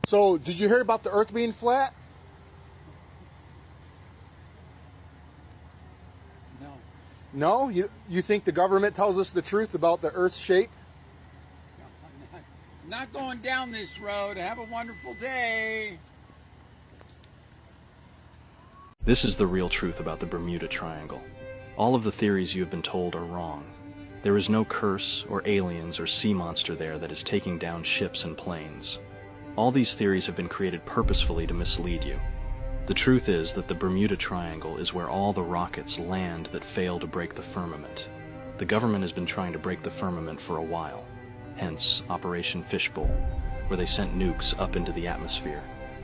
So, did you hear about the Earth being flat? No. No? You think the government tells us the truth about the Earth's shape? I'm not going down this road. Have a wonderful day. This is the real truth about the Bermuda Triangle. All of the theories you have been told are wrong. There is no curse or aliens or sea monster there that is taking down ships and planes. All these theories have been created purposefully to mislead you. The truth is that the Bermuda Triangle is where all the rockets land that fail to break the firmament. The government has been trying to break the firmament for a while, hence Operation Fishbowl, where they sent nukes up into the atmosphere.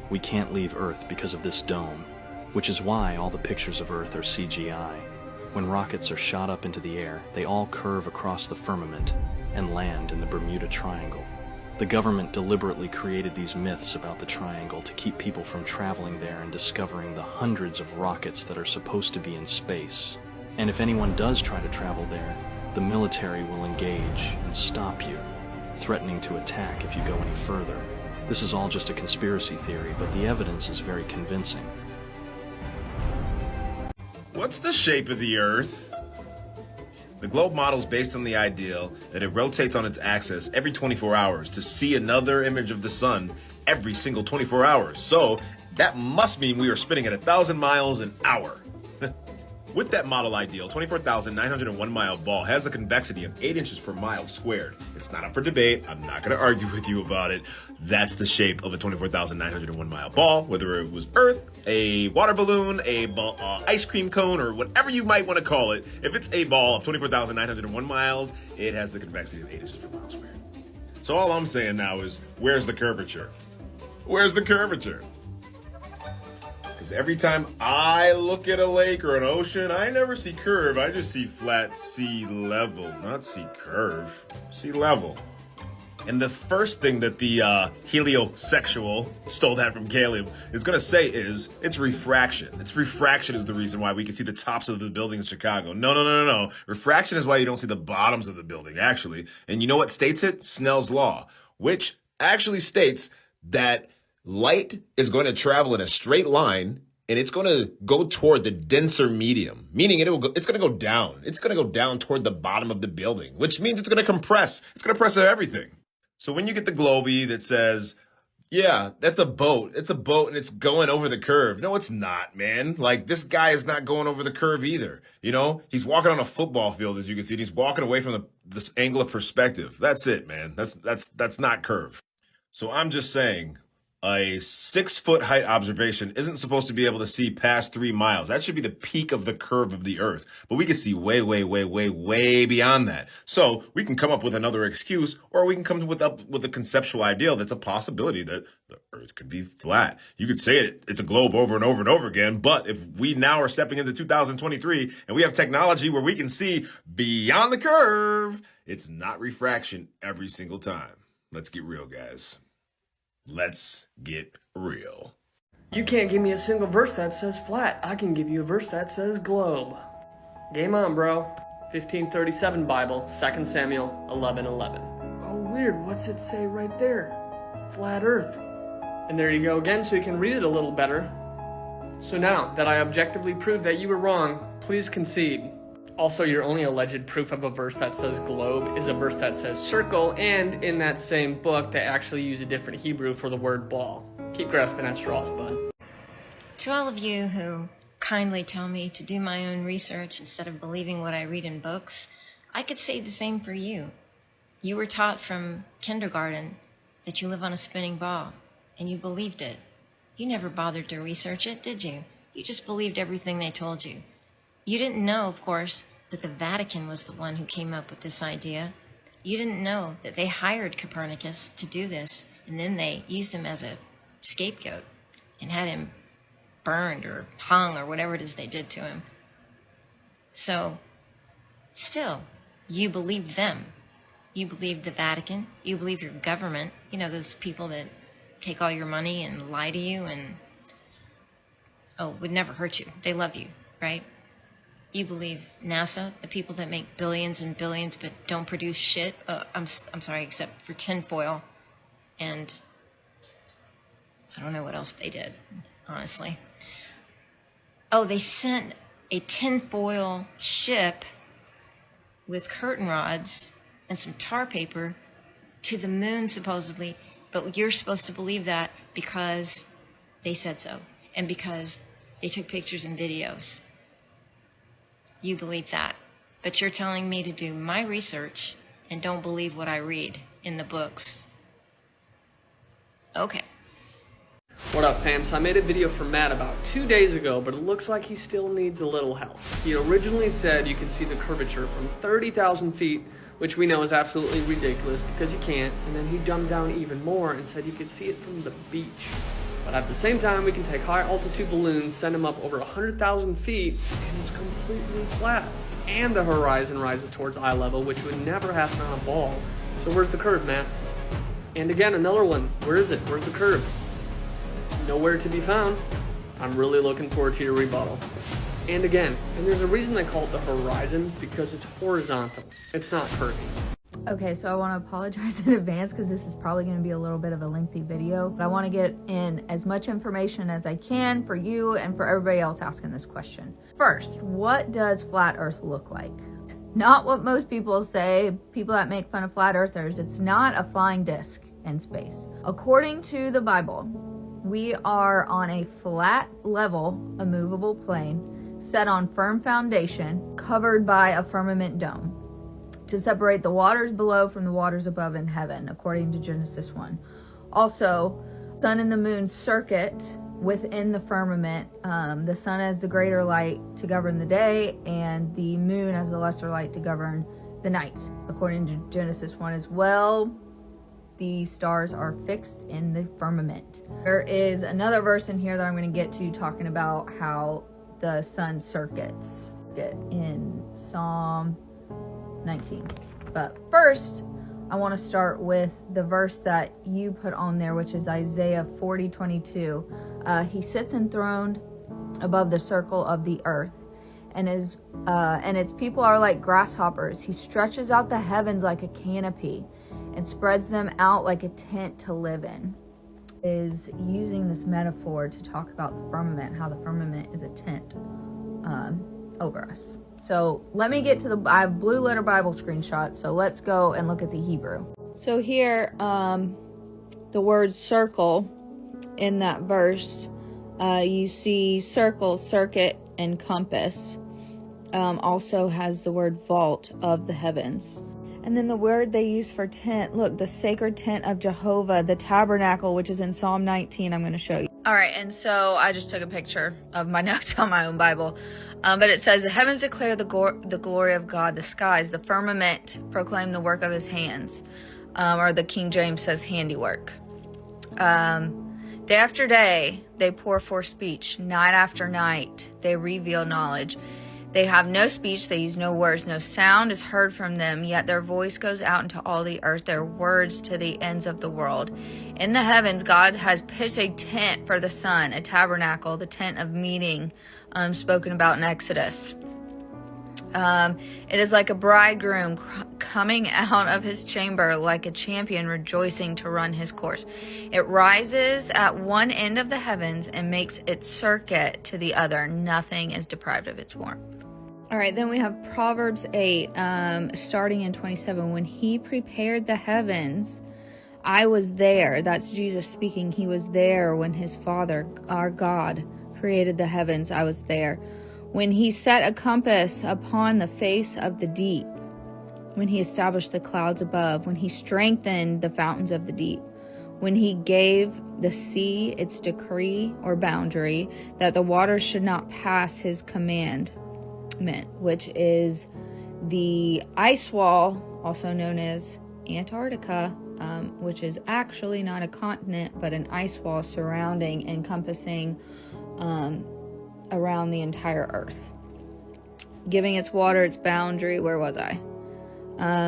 We can't leave Earth because of this dome, which is why all the pictures of Earth are CGI. When rockets are shot up into the air, they all curve across the firmament and land in the Bermuda Triangle. The government deliberately created these myths about the triangle to keep people from traveling there and discovering the hundreds of rockets that are supposed to be in space. And if anyone does try to travel there, the military will engage and stop you, threatening to attack if you go any further. This is all just a conspiracy theory, but the evidence is very convincing. What's the shape of the Earth? The globe model is based on the ideal that it rotates on its axis every 24 hours to see another image of the sun every single 24 hours. So that must mean we are spinning at 1,000 miles an hour. With that model ideal, 24,901 mile ball has the convexity of 8 inches per mile squared. It's not up for debate. I'm not going to argue with you about it. That's the shape of a 24,901 mile ball, whether it was Earth, a water balloon, a ice cream cone, or whatever you might want to call it. If it's a ball of 24,901 miles, it has the convexity of 8 inches per mile squared. So all I'm saying now is, where's the curvature? Where's the curvature? Because every time I look at a lake or an ocean, I never see curve. I just see flat sea level, not sea curve, sea level. And the first thing that the heliosexual, stole that from Caleb, is going to say is, it's refraction. It's refraction is the reason why we can see the tops of the buildings in Chicago. No. Refraction is why you don't see the bottoms of the building, actually. And you know what states it? Snell's law, which actually states that light is going to travel in a straight line, and it's going to go toward the denser medium, meaning it's going to go down. It's going to go down toward the bottom of the building, which means it's going to compress. It's going to compress everything. So when you get the Globey that says, yeah, that's a boat. It's a boat, and it's going over the curve. No, it's not, man. Like, this guy is not going over the curve either. You know, he's walking on a football field, as you can see. And he's walking away from this angle of perspective. That's it, man. That's not curve. So I'm just saying, a 6-foot height observation isn't supposed to be able to see past 3 miles. That should be the peak of the curve of the Earth. But we can see way beyond that. So we can come up with another excuse, or we can come up with a conceptual ideal that's a possibility that the Earth could be flat. You could say it's a globe over and over and over again, but if we now are stepping into 2023 and we have technology where we can see beyond the curve, it's not refraction every single time. Let's get real, guys. Let's get real. You can't give me a single verse that says flat. I can give you a verse that says globe. Game on, bro. 1537 Bible, 2 Samuel 11:11. Oh, weird. What's it say right there? Flat earth. And there you go again, so you can read it a little better. So now that I objectively proved that you were wrong, please concede. Also, your only alleged proof of a verse that says globe is a verse that says circle, and in that same book, they actually use a different Hebrew for the word ball. Keep grasping at straws, bud. To all of you who kindly tell me to do my own research instead of believing what I read in books, I could say the same for you. You were taught from kindergarten that you live on a spinning ball, and you believed it. You never bothered to research it, did you? You just believed everything they told you. You didn't know, of course, that the Vatican was the one who came up with this idea. You didn't know that they hired Copernicus to do this, and then they used him as a scapegoat and had him burned or hung or whatever it is they did to him. So, still, you believed them. You believed the Vatican. You believed your government. You know, those people that take all your money and lie to you and, would never hurt you. They love you, right? You believe NASA, the people that make billions and billions but don't produce shit. I'm sorry, except for tinfoil and I don't know what else they did, honestly. Oh, they sent a tinfoil ship with curtain rods and some tar paper to the moon, supposedly, but you're supposed to believe that because they said so and because they took pictures and videos. You believe that, but you're telling me to do my research and don't believe what I read in the books. Okay. What up, fam? So I made a video for Matt about 2 days ago, but it looks like he still needs a little help. He originally said you could see the curvature from 30,000 feet, which we know is absolutely ridiculous because you can't, and then he jumped down even more and said you could see it from the beach. But at the same time, we can take high altitude balloons, send them up over 100,000 feet, and it's completely flat. And the horizon rises towards eye level, which would never happen on a ball. So where's the curve, Matt? And again, another one. Where is it? Where's the curve? Nowhere to be found. I'm really looking forward to your rebuttal. And again, and there's a reason they call it the horizon, because it's horizontal. It's not curvy. Okay, so I want to apologize in advance because this is probably going to be a little bit of a lengthy video, but I want to get in as much information as I can for you and for everybody else asking this question. First, what does flat earth look like? Not what most people say, people that make fun of flat earthers. It's not a flying disc in space. According to the Bible, we are on a flat, level, immovable plane, set on firm foundation, covered by a firmament dome, to separate the waters below from the waters above in heaven, according to Genesis 1. Also, sun and the moon circuit within the firmament. The sun has the greater light to govern the day, and the moon has the lesser light to govern the night, according to Genesis 1 as well. The stars are fixed in the firmament. There is another verse in here that I'm going to get to talking about how the sun circuits in Psalm 19. But first, I want to start with the verse that you put on there, which is Isaiah 40:22. He sits enthroned above the circle of the earth, and its people are like grasshoppers. He stretches out the heavens like a canopy and spreads them out like a tent to live in. Is using this metaphor to talk about the firmament, how the firmament is a tent over us. So let me get to I have blue letter Bible screenshot, so let's go and look at the Hebrew. So here, the word circle in that verse, you see circle, circuit, and compass. Also has the word vault of the heavens. And then the word they use for tent, look, the sacred tent of Jehovah, the tabernacle, which is in Psalm 19, I'm going to show you. All right, and so I just took a picture of my notes on my own Bible. But it says, the heavens declare the glory of God, the skies, the firmament proclaim the work of his hands. Or the King James says handiwork. Day after day, they pour forth speech. Night after night, they reveal knowledge. They have no speech, they use no words, no sound is heard from them, yet their voice goes out into all the earth, their words to the ends of the world. In the heavens, God has pitched a tent for the sun, a tabernacle, the tent of meeting, spoken about in Exodus. It is like a bridegroom coming out of his chamber, like a champion rejoicing to run his course. It rises at one end of the heavens and makes its circuit to the other. Nothing is deprived of its warmth. All right, then we have Proverbs 8, starting in 27. When he prepared the heavens, I was there. That's Jesus speaking. He was there when his Father, our God, created the heavens. I was there. When he set a compass upon the face of the deep, when he established the clouds above, when he strengthened the fountains of the deep, when he gave the sea its decree or boundary, that the waters should not pass his commandment, which is the ice wall, also known as Antarctica, which is actually not a continent, but an ice wall surrounding, encompassing, around the entire earth, giving its water its boundary. Where was I?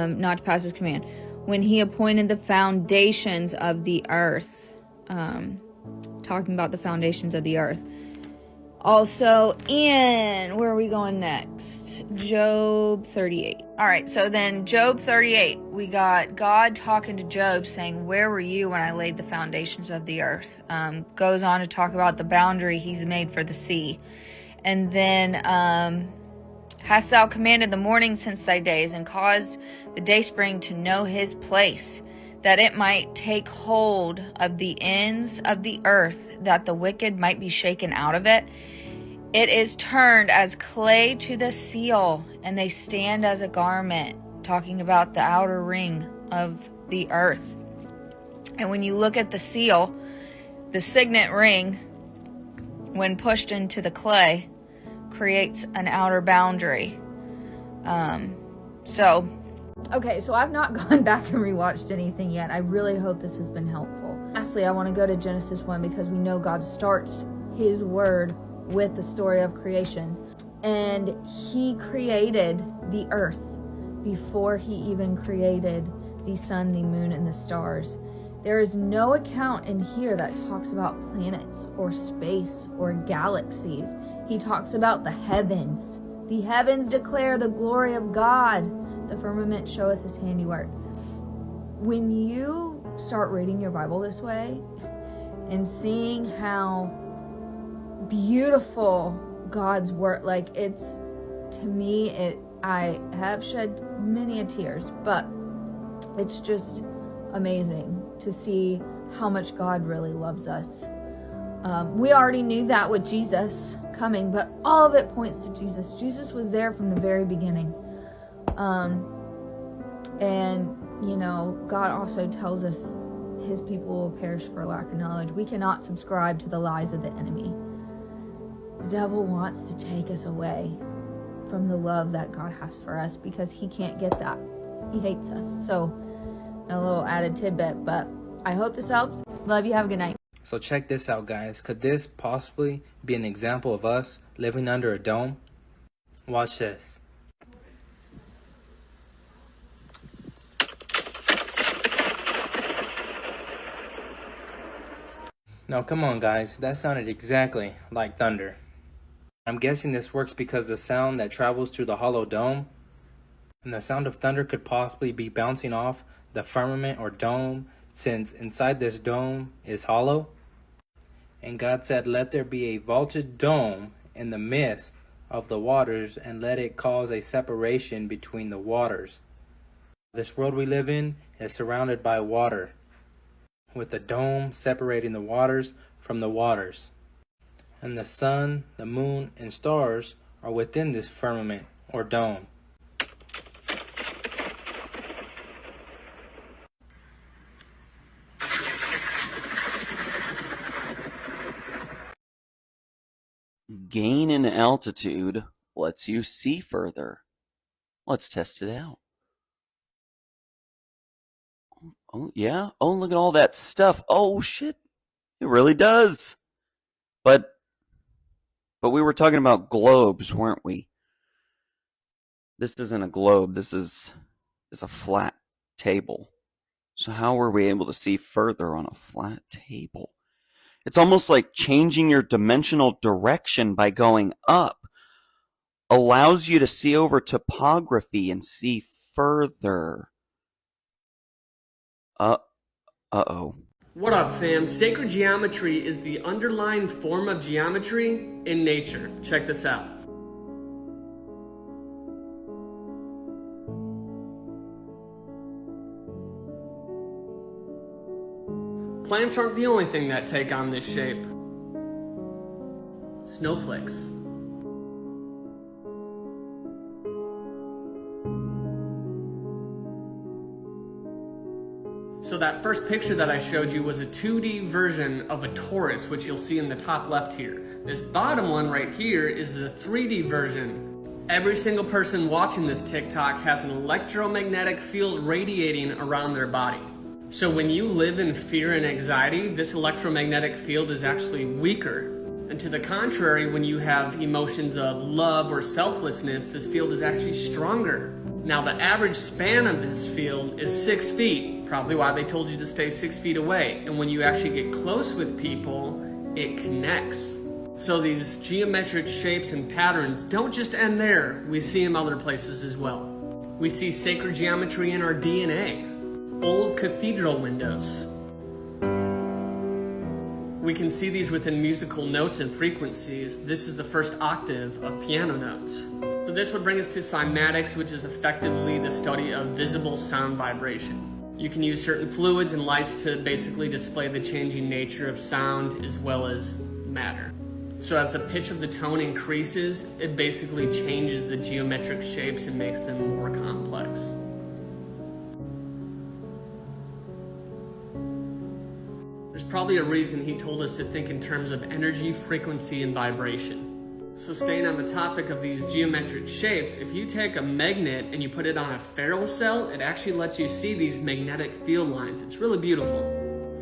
Not to pass his command. When he appointed the foundations of the earth, talking about the foundations of the earth. Also where are we going next? Job 38. All right, so then Job 38, we got God talking to Job saying, where were you when I laid the foundations of the earth? Goes on to talk about the boundary he's made for the sea. And then, hast thou commanded the morning since thy days, and caused the dayspring to know his place, that it might take hold of the ends of the earth, that the wicked might be shaken out of it? It is turned as clay to the seal, and they stand as a garment, talking about the outer ring of the earth. And when you look at the seal, the signet ring, when pushed into the clay, creates an outer boundary. Okay, so I've not gone back and rewatched anything yet. I really hope this has been helpful. Lastly, I want to go to Genesis 1 because we know God starts his word with the story of creation. And he created the earth before he even created the sun, the moon, and the stars. There is no account in here that talks about planets or space or galaxies. He talks about the heavens. The heavens declare the glory of God. The firmament showeth his handiwork. When you start reading your Bible this way and seeing how beautiful God's word, like, it's, to me, I have shed many a tears, but it's just amazing to see how much God really loves us. We already knew that with Jesus coming, but all of it points to Jesus. Jesus was there from the very beginning. And, you know, God also tells us his people will perish for lack of knowledge. We cannot subscribe to the lies of the enemy. The devil wants to take us away from the love that God has for us because he can't get that. He hates us. So, a little added tidbit, but I hope this helps. Love you. Have a good night. So check this out, guys. Could this possibly be an example of us living under a dome? Watch this. Now come on, guys. That sounded exactly like thunder. I'm guessing this works because the sound that travels through the hollow dome and the sound of thunder could possibly be bouncing off the firmament or dome, since inside this dome is hollow. And God said, let there be a vaulted dome in the midst of the waters, and let it cause a separation between the waters. This world we live in is surrounded by water, with the dome separating the waters from the waters. And the sun, the moon, and stars are within this firmament or dome. Gain in altitude lets you see further. Let's test it out. Oh, yeah. Oh, look at all that stuff. Oh, shit. It really does. But we were talking about globes, weren't we? This isn't a globe. This is a flat table. So how were we able to see further on a flat table? It's almost like changing your dimensional direction by going up allows you to see over topography and see further. Uh-oh. What up, fam? Sacred geometry is the underlying form of geometry in nature. Check this out. Plants aren't the only thing that take on this shape. Snowflakes. So that first picture that I showed you was a 2D version of a torus, which you'll see in the top left here. This bottom one right here is the 3D version. Every single person watching this TikTok has an electromagnetic field radiating around their body. So when you live in fear and anxiety, this electromagnetic field is actually weaker. And to the contrary, when you have emotions of love or selflessness, this field is actually stronger. Now the average span of this field is 6 feet, probably why they told you to stay 6 feet away. And when you actually get close with people, it connects. So these geometric shapes and patterns don't just end there. We see them other places as well. We see sacred geometry in our DNA, old cathedral windows. We can see these within musical notes and frequencies. This is the first octave of piano notes. So this would bring us to cymatics, which is effectively the study of visible sound vibration. You can use certain fluids and lights to basically display the changing nature of sound as well as matter. So as the pitch of the tone increases, it basically changes the geometric shapes and makes them more complex. There's probably a reason he told us to think in terms of energy, frequency, and vibration. So staying on the topic of these geometric shapes, if you take a magnet and you put it on a ferrule cell, it actually lets you see these magnetic field lines. It's really beautiful.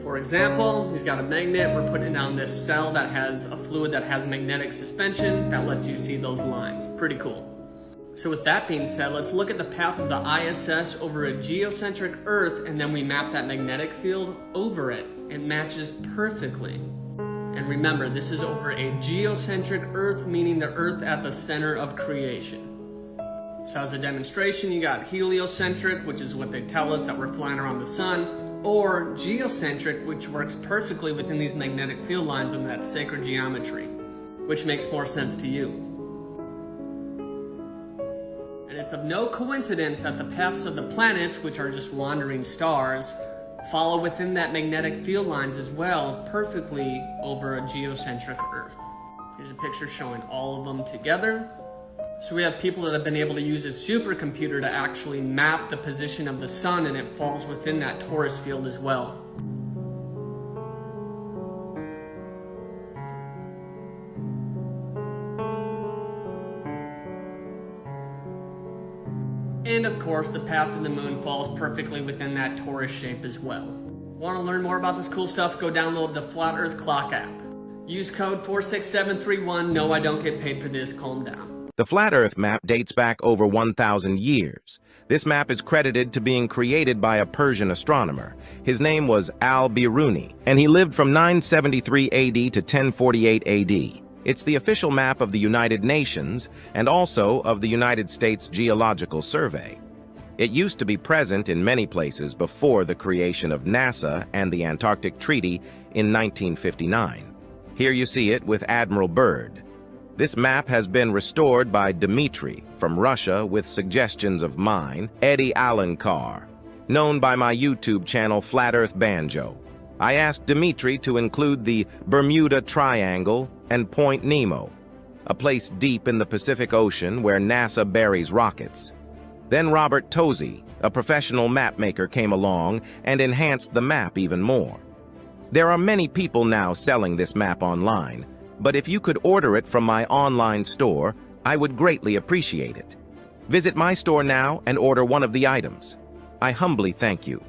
For example, he's got a magnet, we're putting it on this cell that has a fluid that has magnetic suspension, that lets you see those lines. Pretty cool. So with that being said, let's look at the path of the ISS over a geocentric Earth, and then we map that magnetic field over it. It matches perfectly. And remember, this is over a geocentric Earth, meaning the Earth at the center of creation. So as a demonstration, you got heliocentric, which is what they tell us that we're flying around the sun, or geocentric, which works perfectly within these magnetic field lines and that sacred geometry, which makes more sense to you. And it's of no coincidence that the paths of the planets, which are just wandering stars, follow within that magnetic field lines as well, perfectly over a geocentric Earth. Here's a picture showing all of them together. So we have people that have been able to use a supercomputer to actually map the position of the sun, and it falls within that torus field as well. And of course, the path of the moon falls perfectly within that torus shape as well. Want to learn more about this cool stuff? Go download the Flat Earth Clock app. Use code 46731. No, I don't get paid for this. Calm down. The Flat Earth map dates back over 1,000 years. This map is credited to being created by a Persian astronomer. His name was Al-Biruni, and he lived from 973 AD to 1048 AD. It's the official map of the United Nations and also of the United States Geological Survey. It used to be present in many places before the creation of NASA and the Antarctic Treaty in 1959. Here you see it with Admiral Byrd. This map has been restored by Dmitry from Russia with suggestions of mine, Eddie Alankar, known by my YouTube channel Flat Earth Banjo. I asked Dmitry to include the Bermuda Triangle and Point Nemo, a place deep in the Pacific Ocean where NASA buries rockets. Then Robert Tozzi, a professional mapmaker, came along and enhanced the map even more. There are many people now selling this map online, but if you could order it from my online store, I would greatly appreciate it. Visit my store now and order one of the items. I humbly thank you.